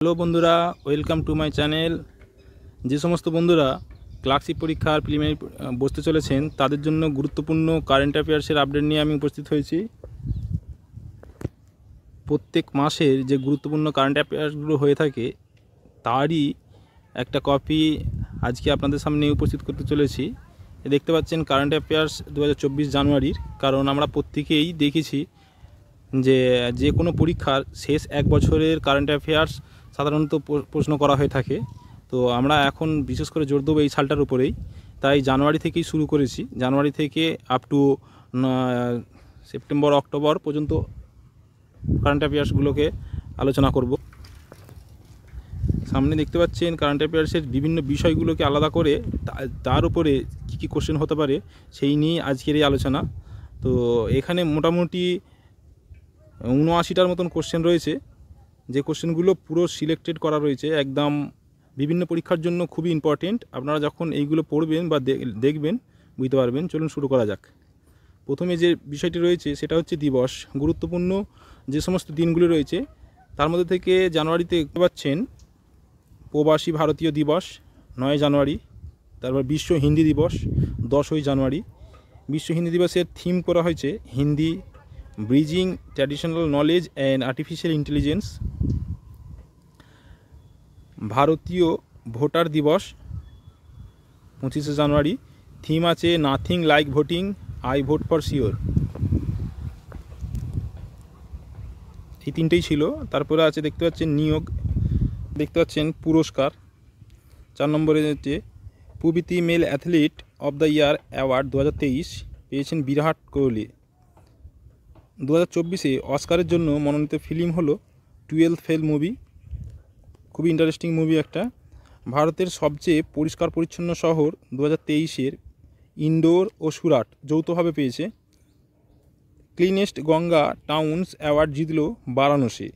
Hello বন্ধুরা, welcome to my channel. যে সমস্ত বন্ধুরা ক্লার্কশিপ পরীক্ষার প্রিলিমিনারি বসতে চলেছেন তাদের জন্য গুরুত্বপূর্ণ কারেন্ট অ্যাফেয়ার্সের আপডেট নিয়ে আমি উপস্থিত হয়েছি। প্রত্যেক মাসের যে গুরুত্বপূর্ণ কারেন্ট অ্যাফেয়ার্সগুলো হয়ে থাকে তারই একটা কপি আজকে আপনাদের সামনে উপস্থিত করতে চলেছি। দেখতে পাচ্ছেন কারেন্ট অ্যাফেয়ার্স 2024 জানুয়ারির। কারণ আমরা প্রত্যেকেই দেখেছি যে কোনো পরীক্ষার শেষ এক বছরের কারেন্ট অ্যাফেয়ার্স সাধারণত প্রশ্ন করা হয়ে থাকে। তো আমরা এখন বিশেষ করে জোর দেবো এই সালটার উপরেই, তাই জানুয়ারি থেকেই শুরু করেছি। জানুয়ারি থেকে আপ টু সেপ্টেম্বর অক্টোবর পর্যন্ত কারেন্ট অ্যাফেয়ার্সগুলোকে আলোচনা করব। সামনে দেখতে পাচ্ছেন কারেন্ট অ্যাফেয়ার্সের বিভিন্ন বিষয়গুলোকে আলাদা করে তার উপরে কী কী কোশ্চেন হতে পারে সেই নিয়ে আজকের এই আলোচনা। তো এখানে মোটামুটি 79টার মতন কোশ্চেন রয়েছে, যে কোশ্চেনগুলো পুরো সিলেক্টেড করা রয়েছে, একদম বিভিন্ন পরীক্ষার জন্য খুবই ইম্পর্টেন্ট। আপনারা যখন এইগুলো পড়বেন বা দেখবেন বুঝতে পারবেন। চলুন শুরু করা যাক। প্রথমে যে বিষয়টি রয়েছে সেটা হচ্ছে দিবস। গুরুত্বপূর্ণ যে সমস্ত দিনগুলি রয়েছে তার মধ্যে থেকে জানুয়ারিতে দেখতে পাচ্ছেন প্রবাসী ভারতীয় দিবস 9 জানুয়ারি, তারপর বিশ্ব হিন্দি দিবস 10ই জানুয়ারি। বিশ্ব হিন্দি দিবসের থিম করা হয়েছে Hindi bridging traditional knowledge and artificial intelligence. ভারতীয় ভোটার দিবস 25শে জানুয়ারি, থিম আছে nothing like voting, I vote for sure. এই তিনটেই ছিল। তারপরে আছে দেখতে পাচ্ছেন নিয়োগ, দেখতে পাচ্ছেন পুরস্কার। 4 নম্বরে হচ্ছে পুবিতি male athlete of the year award 2023 পেয়েছেন বিরাট কোহলি। 2024-এ অস্কারের জন্য মনোনীত ফিল্ম হলো 12th ফেল মুভি, খুবই ইন্টারেস্টিং মুভি একটা। ভারতের সবচেয়ে পরিষ্কার পরিচ্ছন্ন শহর 2023-এর ইন্দোর ও সুরাট যৌথভাবে পেয়েছে। ক্লিনেস্ট গঙ্গা টাউন্স অ্যাওয়ার্ড জিতল বারাণসী।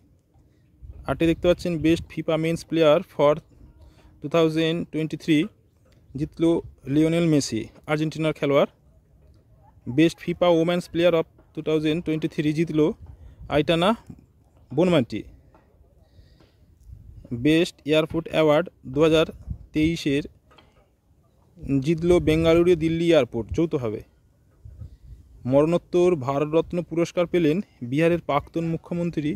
8-এ দেখতে পাচ্ছেন best FIFA men's player for 2023 জিতল লিওনেল মেসি, আর্জেন্টিনার খেলোয়াড়। Best FIFA women's player of 2023 জিতল Aitana Bonmati. Best airport award 2023-এর জিতল বেঙ্গালুরু দিল্লি এয়ারপোর্ট যৌথভাবে। মরণোত্তর ভারতরত্ন পুরস্কার পেলেন বিহারের প্রাক্তন মুখ্যমন্ত্রী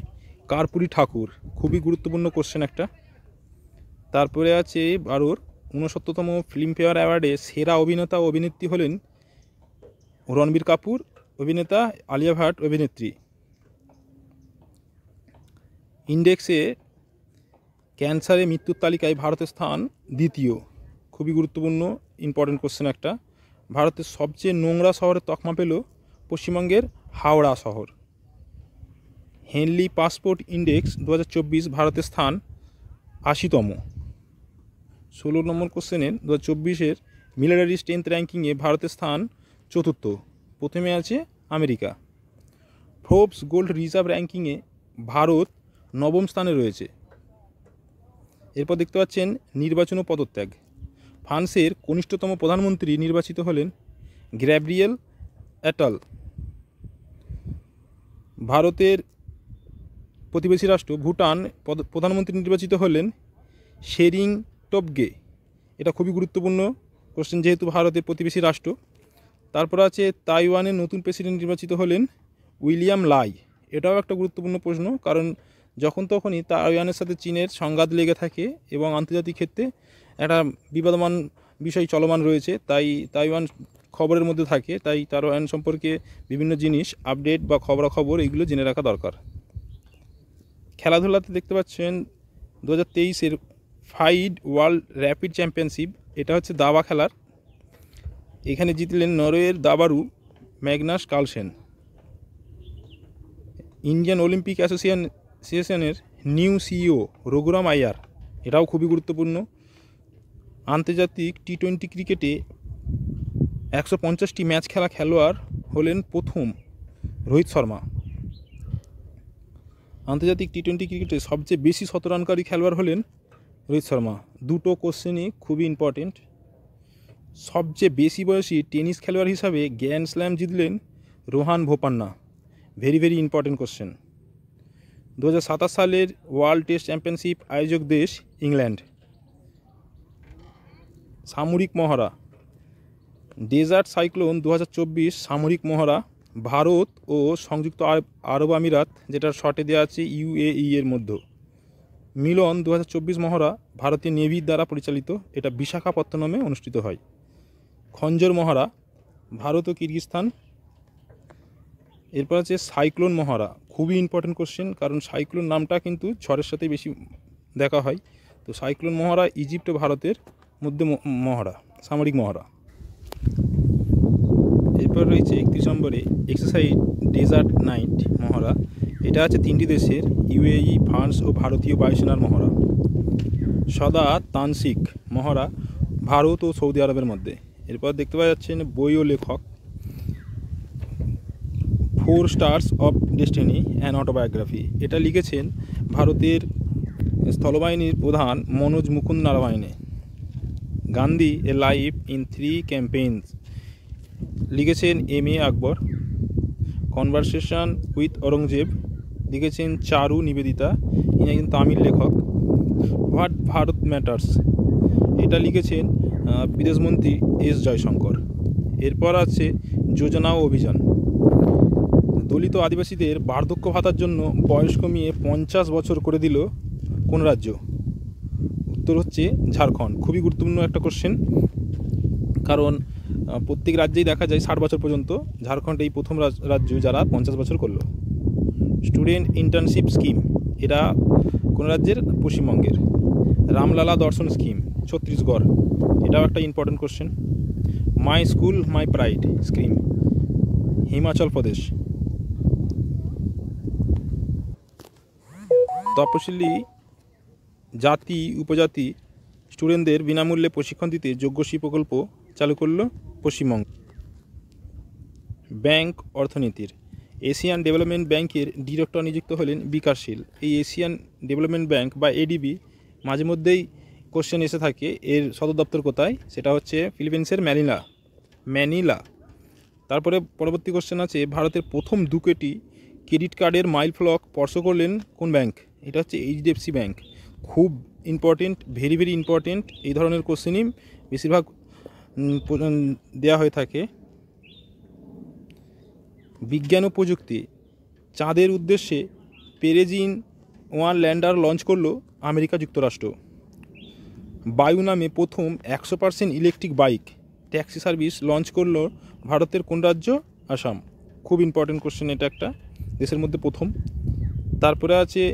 কর্পূরী ঠাকুর। খুবই গুরুত্বপূর্ণ কোশ্চেন একটা। তারপরে আছে 69তম ফিল্মফেয়ার অ্যাওয়ার্ডে সেরা অভিনেতা ও অভিনেত্রী হলেন রণবীর কাপুর অভিনেতা, আলিয়া ভাট অভিনেত্রী। ইন্ডেক্সে ক্যান্সারে মৃত্যুর তালিকায় ভারতের স্থান 2য়। খুবই গুরুত্বপূর্ণ ইম্পর্টেন্ট কোশ্চেন একটা। ভারতের সবচেয়ে নোংরা শহরের তকমা পেল পশ্চিমবঙ্গের হাওড়া শহর। হেনলি পাসপোর্ট ইন্ডেক্স 2024 ভারতের স্থান 80তম। 16 নম্বর কোশ্চেনের 2024-এর মিলিটারি স্ট্রেংথ র্যাঙ্কিংয়ে ভারতের স্থান 4র্থ, প্রথমে আছে আমেরিকা। ফোর্বস গোল্ড রিজার্ভ র্যাঙ্কিংয়ে ভারত 9ম স্থানে রয়েছে। এরপর দেখতে পাচ্ছেন নির্বাচন ও পদত্যাগ। ফ্রান্সের কনিষ্ঠতম প্রধানমন্ত্রী নির্বাচিত হলেন গ্যাব্রিয়েল অ্যাটাল। ভারতের প্রতিবেশী রাষ্ট্র ভুটান প্রধানমন্ত্রী নির্বাচিত হলেন শেরিং টবগে। এটা খুবই গুরুত্বপূর্ণ কোশ্চেন যেহেতু ভারতের প্রতিবেশী রাষ্ট্র। তারপর আছে তাইওয়ানের নতুন প্রেসিডেন্ট নির্বাচিত হলেন উইলিয়াম লাই। এটাও একটা গুরুত্বপূর্ণ প্রশ্ন, কারণ যখন তখনই তাইওয়ানের সাথে চীনের সংঘাত লেগে থাকে এবং আন্তর্জাতিক ক্ষেত্রে একটা বিবাদমান বিষয় চলমান রয়েছে, তাই তাইওয়ান খবরের মধ্যে থাকে। তাই তাইওয়ান সম্পর্কে বিভিন্ন জিনিস আপডেট বা খবরাখবর এইগুলো জেনে রাখা দরকার। খেলাধুলাতে দেখতে পাচ্ছেন 2023-এর ফাইড ওয়ার্ল্ড র্যাপিড চ্যাম্পিয়নশিপ, এটা হচ্ছে দাবা খেলার। এখানে জিতলেন নরওয়ের দাবাড়ু ম্যাগনাস কার্লসেন। ইন্ডিয়ান অলিম্পিক অ্যাসোসিয়েশনের নিউ সিইও রঘুরাম আয়ার, এটাও খুবই গুরুত্বপূর্ণ। আন্তর্জাতিক টি20 ক্রিকেটে 150টি ম্যাচ খেলা খেলোয়াড় হলেন প্রথম রোহিত শর্মা। আন্তর্জাতিক টি20 ক্রিকেটে সবচেয়ে বেশি শতরানকারী খেলোয়াড় হলেন রোহিত শর্মা। দুটো কোশ্চেনই খুবই ইম্পর্টেন্ট। সবচেয়ে বেশি বয়সী টেনিস খেলোয়াড় হিসাবে গ্র্যান্ড স্ল্যাম জিতলেন Rohan Bopanna. Very very important question. 2027 সালের ওয়ার্ল্ড টেস্ট চ্যাম্পিয়নশিপ আয়োজক দেশ ইংল্যান্ড। সামরিক মহড়া ডেজার্ট সাইক্লোন 2024 সামরিক মহড়া ভারত ও সংযুক্ত আরব আমিরাত, যেটা শর্টে দেওয়া আছে UAE এর মধ্যে। মিলন 2024 মহড়া ভারতীয় নেভির দ্বারা পরিচালিত, এটা বিশাখাপত্তনমে অনুষ্ঠিত হয়। খঞ্জর মহড়া ভারত ও কিরগিজস্তান। এরপর আছে সাইক্লোন মহড়া, খুবই ইম্পর্টেন্ট কোশ্চেন, কারণ সাইক্লোন নামটা কিন্তু ঝড়ের সাথে বেশি দেখা হয়। তো সাইক্লোন মহড়া ইজিপ্ট ও ভারতের মধ্যে মহড়া, সামরিক মহড়া। এরপর রয়েছে 31 নম্বরে এক্সারসাইজ ডেজার্ট নাইট মহড়া, এটা আছে 3টি দেশের UAE, ফ্রান্স ও ভারতীয় বায়ুসেনার মহড়া। সদা তানসিক মহড়া ভারত ও সৌদি আরবের মধ্যে। এরপর দেখতে পাওয়া যাচ্ছেন বই ও লেখক 4 stars of destiny an autobiography, এটা লিখেছেন ভারতের স্থলবাহিনীর প্রধান Manoj Mukund Naravane. Gandhi a life in 3 campaigns লিখেছেন MA Akbar. Conversation with Aurangzeb লিখেছেন চারু নিবেদিতা, ইনি একজন তামিল লেখক। হোয়াট ভারত ম্যাটার্স এটা লিখেছেন বিদেশমন্ত্রী S জয়শঙ্কর। এরপর আছে যোজনা ও অভিযান। দলিত আদিবাসীদের বার্ধক্য ভাতার জন্য বয়স কমিয়ে 50 বছর করে দিল কোন রাজ্য? উত্তর হচ্ছে ঝাড়খণ্ড। খুবই গুরুত্বপূর্ণ একটা কোশ্চেন, কারণ প্রত্যেক রাজ্যেই দেখা যায় 60 বছর পর্যন্ত, ঝাড়খণ্ড এই প্রথম রাজ্য যারা 50 বছর করলো। স্টুডেন্ট ইন্টার্নশিপ স্কিম, এটা কোন রাজ্যের? পশ্চিমবঙ্গের। রামলালা দর্শন স্কিম ছত্তিশগড়, এটাও একটা important question. My school my pride scheme Himachal Pradesh. তপশিলি জাতি উপজাতি স্টুডেন্টদের বিনামূল্যে প্রশিক্ষণ দিতে যোগ্যশ্রী প্রকল্প চালু করল পশ্চিমবঙ্গ। ব্যাংক অর্থনীতির এশিয়ান ডেভেলপমেন্ট ব্যাংকের ডিরেক্টর নিযুক্ত হলেন বিকাশশীল। এই এশিয়ান ডেভেলপমেন্ট ব্যাংক বা ADB মাঝে মধ্যেই কোশ্চেন এসে থাকে। এর সদর দপ্তর কোথায়? সেটা হচ্ছে ফিলিপিন্সের ম্যানিলা। তারপরে পরবর্তী কোশ্চেন আছে ভারতের প্রথম 2 কোটি ক্রেডিট কার্ডের মাইল ফলক স্পর্শ করলেন কোন ব্যাংক? এটা হচ্ছে HDFC ব্যাংক। খুব ইম্পর্টেন্ট, ভেরি ভেরি ইম্পর্টেন্ট। এই ধরনের কোশ্চেনই বেশিরভাগ দেওয়া হয়ে থাকে। বিজ্ঞান ও প্রযুক্তি চাঁদের উদ্দেশ্যে পেরেজিন 1 ল্যান্ডার লঞ্চ করলো আমেরিকা যুক্তরাষ্ট্র। বায়ু নামে প্রথম 100% electric bike taxi service launch করলো ভারতের কোন রাজ্য? আসাম। খুব ইম্পর্টেন্ট কোশ্চেন, এটা একটা দেশের মধ্যে প্রথম। তারপরে আছে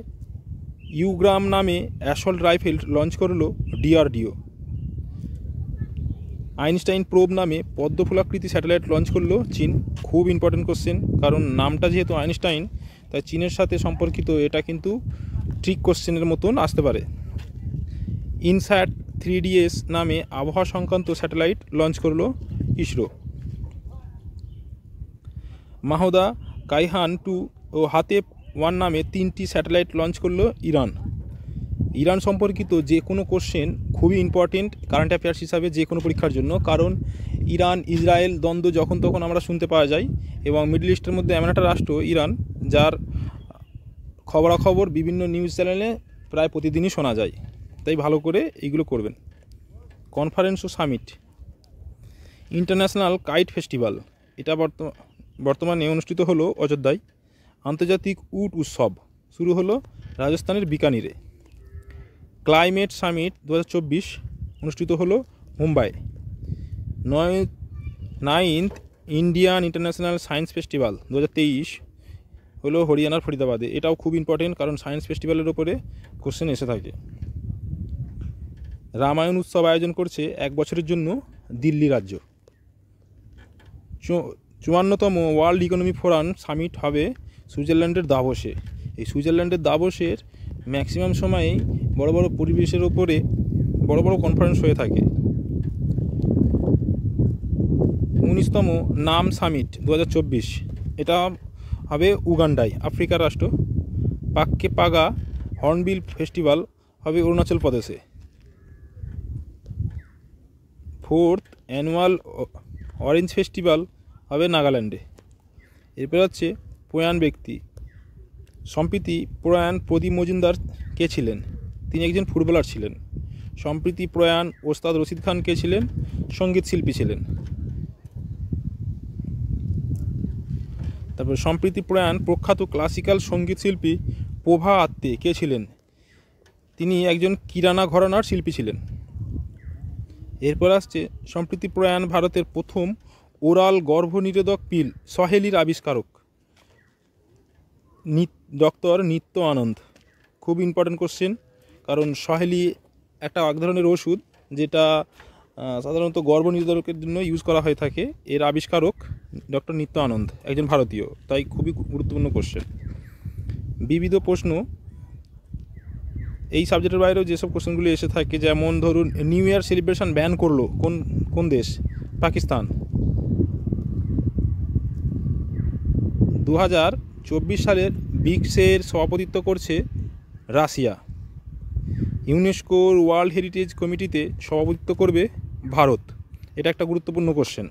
ইউগ্রাম নামে অ্যাসল্ট রাইফেল লঞ্চ করলো DRDO। আইনস্টাইন প্রোব নামে পদ্মফুলাকৃতি স্যাটেলাইট লঞ্চ করলো চীন। খুব ইম্পর্টেন্ট কোশ্চেন, কারণ নামটা যেহেতু আইনস্টাইন তাই চীনের সাথে সম্পর্কিত, এটা কিন্তু ট্রিক কোশ্চেনের মতন আসতে পারে। ইনস্যাট 3DS নামে আবহাওয়া সংক্রান্ত স্যাটেলাইট লঞ্চ করলো ইসরো। মাহদা কাইহান 2 ও হাতেপ 1 নামে 3টি স্যাটেলাইট লঞ্চ করলো ইরান সম্পর্কিত যে কোনো কোশ্চেন খুবই ইম্পর্টেন্ট কারেন্ট অ্যাফেয়ার্স হিসাবে যে কোনো পরীক্ষার জন্য, কারণ ইরান ইসরায়েল দ্বন্দ্ব যখন তখন আমরা শুনতে পাওয়া যায়, এবং মিডল ইস্টের মধ্যে এমন একটা রাষ্ট্র ইরান যার খবরাখবর বিভিন্ন নিউজ চ্যানেলে প্রায় প্রতিদিনই শোনা যায়, তাই ভালো করে এইগুলো করবেন। কনফারেন্স ও সামিট ইন্টারন্যাশনাল কাইট ফেস্টিভ্যাল, এটা বর্তমানে অনুষ্ঠিত হলো অযোধ্যায়। আন্তর্জাতিক উট উৎসব শুরু হলো রাজস্থানের বিকানিরে। ক্লাইমেট সামিট 2024 অনুষ্ঠিত হলো Mumbai. 9th Indian international science festival 2023 হলো হরিয়ানার ফরিদাবাদে। এটাও খুব ইম্পর্টেন্ট, কারণ সায়েন্স ফেস্টিভ্যালের ওপরে কোশ্চেন এসে থাকে। রামায়ণ উৎসব আয়োজন করছে 1 বছরের জন্য দিল্লি রাজ্য। 54তম ওয়ার্ল্ড ইকোনমিক ফোরাম সামিট হবে সুইজারল্যান্ডের দাভোসে। এই সুইজারল্যান্ডের দাভোসের ম্যাক্সিমাম সময়েই বড় বড় পরিবেশের ওপরে বড় বড় কনফারেন্স হয়ে থাকে। 19তম নাম সামিট 2024, এটা হবে উগান্ডায়, আফ্রিকার রাষ্ট্র। পাক্কে পাগা হর্নবিল ফেস্টিভ্যাল হবে অরুণাচল প্রদেশে। 4th অ্যানুয়াল অরেঞ্জ ফেস্টিভ্যাল হবে নাগাল্যান্ডে। এরপর হচ্ছে প্রয়াণ ব্যক্তি সম্প্রতি প্রয়াণ প্রদীপ মজুমদার কে ছিলেন? তিনি একজন ফুটবলার ছিলেন। সম্প্রতি প্রয়াণ ওস্তাদ রশিদ খান কে ছিলেন? সঙ্গীত শিল্পী ছিলেন। তারপর সম্প্রতি প্রয়াণ প্রখ্যাত ক্লাসিক্যাল সঙ্গীত শিল্পী প্রভা আত্মে কে ছিলেন? তিনি একজন কিরানা ঘরানার শিল্পী ছিলেন। এরপর আসছে সম্প্রতি প্রয়াণ ভারতের প্রথম ওরাল গর্ভনিরোধক পিল সহেলির আবিষ্কারক ডক্টর নিত্য আনন্দ। খুব ইম্পর্টেন্ট কোশ্চেন, কারণ সহেলি একটা এক ধরনের ওষুধ যেটা সাধারণত গর্ভনিরোধকের জন্য ইউজ করা হয়ে থাকে। এর আবিষ্কারক ডক্টর নিত্য আনন্দ, একজন ভারতীয়, তাই খুবই গুরুত্বপূর্ণ কোশ্চেন। বিবিধ প্রশ্ন এই সাবজেক্টের বাইরেও যেসব কোশ্চেনগুলি এসে থাকে, যেমন ধরুন নিউ ইয়ার সেলিব্রেশন ব্যান করলো কোন দেশ? পাকিস্তান। 2024 সালের ব্রিক্সের সভাপতিত্ব করছে রাশিয়া। ইউনেস্কোর ওয়ার্ল্ড হেরিটেজ কমিটিতে সভাপতিত্ব করবে ভারত। এটা একটা গুরুত্বপূর্ণ কোশ্চেন,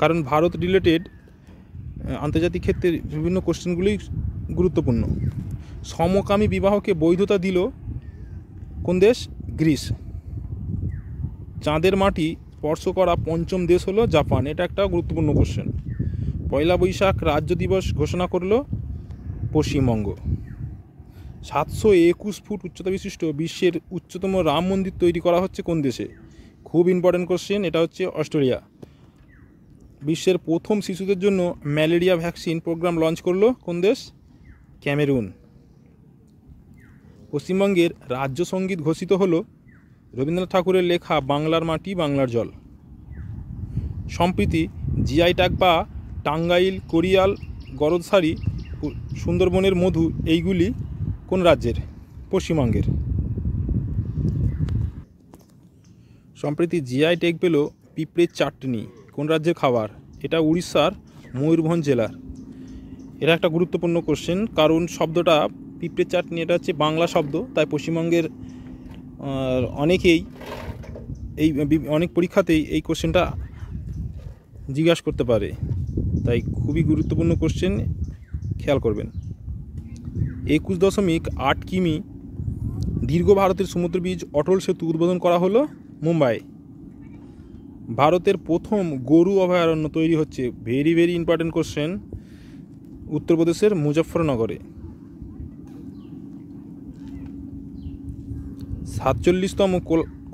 কারণ ভারত রিলেটেড আন্তর্জাতিক ক্ষেত্রে বিভিন্ন কোশ্চেনগুলি গুরুত্বপূর্ণ। সমকামী বিবাহকে বৈধতা দিল কোন দেশ? গ্রিস। চাঁদের মাটি স্পর্শ করা পঞ্চম দেশ হলো জাপান। এটা একটা গুরুত্বপূর্ণ কোশ্চেন। পয়লা বৈশাখ রাজ্য দিবস ঘোষণা করলো পশ্চিমবঙ্গ। 721 ফুট উচ্চতা বিশিষ্ট বিশ্বের উচ্চতম রাম মন্দির তৈরি করা হচ্ছে কোন দেশে? খুব ইম্পর্টেন্ট কোশ্চেন, এটা হচ্ছে অস্ট্রেলিয়া। বিশ্বের প্রথম শিশুদের জন্য ম্যালেরিয়া ভ্যাকসিন প্রোগ্রাম লঞ্চ করলো কোন দেশ? ক্যামেরুন। পশ্চিমবঙ্গের রাজ্য সঙ্গীত ঘোষিত হলো রবীন্দ্রনাথ ঠাকুরের লেখা বাংলার মাটি বাংলার জল। সম্প্রতি জিআই ট্যাগ বা টাঙ্গাইল, কোরিয়াল, গরদসারি, সুন্দরবনের মধু এইগুলি কোন রাজ্যের? পশ্চিমবঙ্গের। সম্প্রতি জিআই ট্যাগ পেল পিঁপড়ের চাটনি কোন রাজ্যের খাবার? এটা উড়িষ্যার ময়ূরভঞ্জ জেলার। এটা একটা গুরুত্বপূর্ণ কোশ্চেন, কারণ শব্দটা পিঁপড়ের চাটনি এটা হচ্ছে বাংলা শব্দ, তাই পশ্চিমবঙ্গের অনেকেই অনেক পরীক্ষাতেই এই কোশ্চেনটা জিজ্ঞাসা করতে পারে, তাই খুবই গুরুত্বপূর্ণ কোশ্চেন, খেয়াল করবেন। 21.8 কিমি দীর্ঘ ভারতের সমুদ্র বীজ অটল সেতু উদ্বোধন করা হলো মুম্বাই। ভারতের প্রথম গরু অভয়ারণ্য তৈরি হচ্ছে, ভেরি ভেরি ইম্পর্টেন্ট কোশ্চেন, উত্তরপ্রদেশের মুজফ্ফরনগরে। 47তম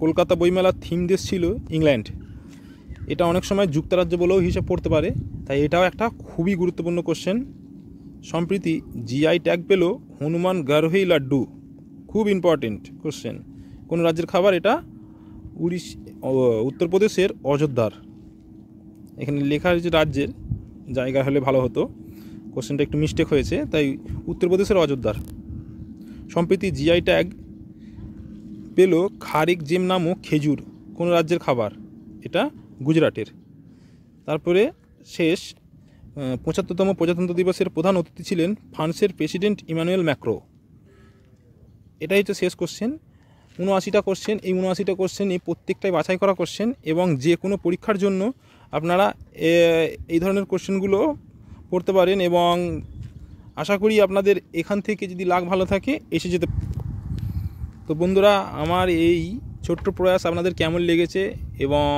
কলকাতা বইমেলার থিম দেশ ছিল ইংল্যান্ড। এটা অনেক সময় যুক্তরাজ্য বলেও হিসেব পড়তে পারে, তাই এটাও একটা খুবই গুরুত্বপূর্ণ কোশ্চেন। সম্প্রতি জিআই ট্যাগ পেল হনুমান গারোহি লাড্ডু। খুব ইম্পর্টেন্ট কোশ্চেন, কোন রাজ্যের খাবার এটা? উত্তরপ্রদেশের অযোধ্যার। এখানে লেখা হয়েছে রাজ্যের, জায়গা হলে ভালো হতো, কোশ্চেনটা একটু মিস্টেক হয়েছে, তাই উত্তরপ্রদেশের অযোধ্যার। সম্প্রতি জিআই ট্যাগ পেল খারিক জেম নামক খেজুর কোন রাজ্যের খাবার? এটা গুজরাটের। তারপরে শেষ 75তম প্রজাতন্ত্র দিবসের প্রধান অতিথি ছিলেন ফ্রান্সের প্রেসিডেন্ট ইমানুয়েল ম্যাক্রো। এটাই হচ্ছে শেষ কোশ্চেন। 79টা কোশ্চেন, এই 79টা কোশ্চেন এই প্রত্যেকটাই বাছাই করা কোশ্চেন, এবং যে কোনো পরীক্ষার জন্য আপনারা এই ধরনের কোশ্চেনগুলো পড়তে পারেন, এবং আশা করি আপনাদের এখান থেকে যদি লাগ ভালো থাকে এসে যেতে। তো বন্ধুরা, আমার এই ছোট্ট প্রয়াস আপনাদের কেমন লেগেছে, এবং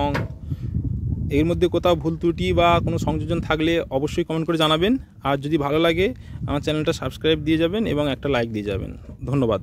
এর মধ্যে কোথাও ভুল ত্রুটি বা কোনো সংযোজন থাকলে অবশ্যই কমেন্ট করে জানাবেন। আর যদি ভালো লাগে আমার চ্যানেলটা সাবস্ক্রাইব দিয়ে যাবেন এবং একটা লাইক দিয়ে যাবেন। ধন্যবাদ।